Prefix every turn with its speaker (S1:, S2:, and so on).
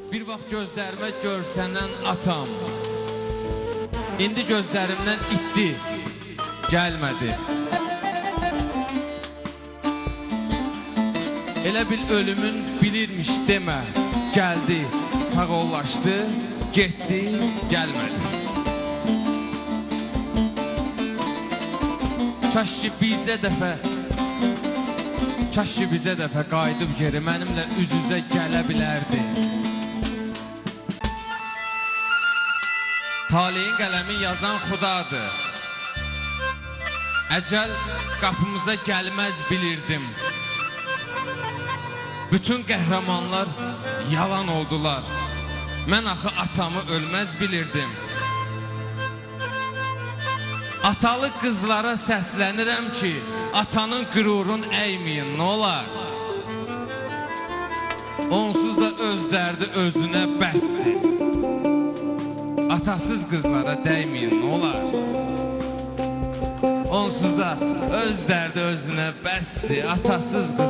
S1: Bir vaxt gözlərimə görsənən atam, indi gözlərimdən itdi, gəlmədi. Elə bil ölümün bilirmiş demə, gəldi, sağollaşdı, getdi, gəlmədi. Kaş ki bizə dəfə qayıdıb geri mənimlə üz-üzə gələ bilərdi. Taleyin qələmi yazan Xudadır. Əcəl qapımıza gəlməz bilirdim. Bütün qəhrəmanlar yalan oldular. Mən axı atamı ölməz bilirdim. Atalı qızlara səslənirəm ki, atanın qürurun əyməyin, nə olar? Onsuz da öz dərdi özünə bəsdir. Atasız qızlara dəyməyin, nə olar? Onsuz da öz dərdi özünə bəsdir. Atasız qızlara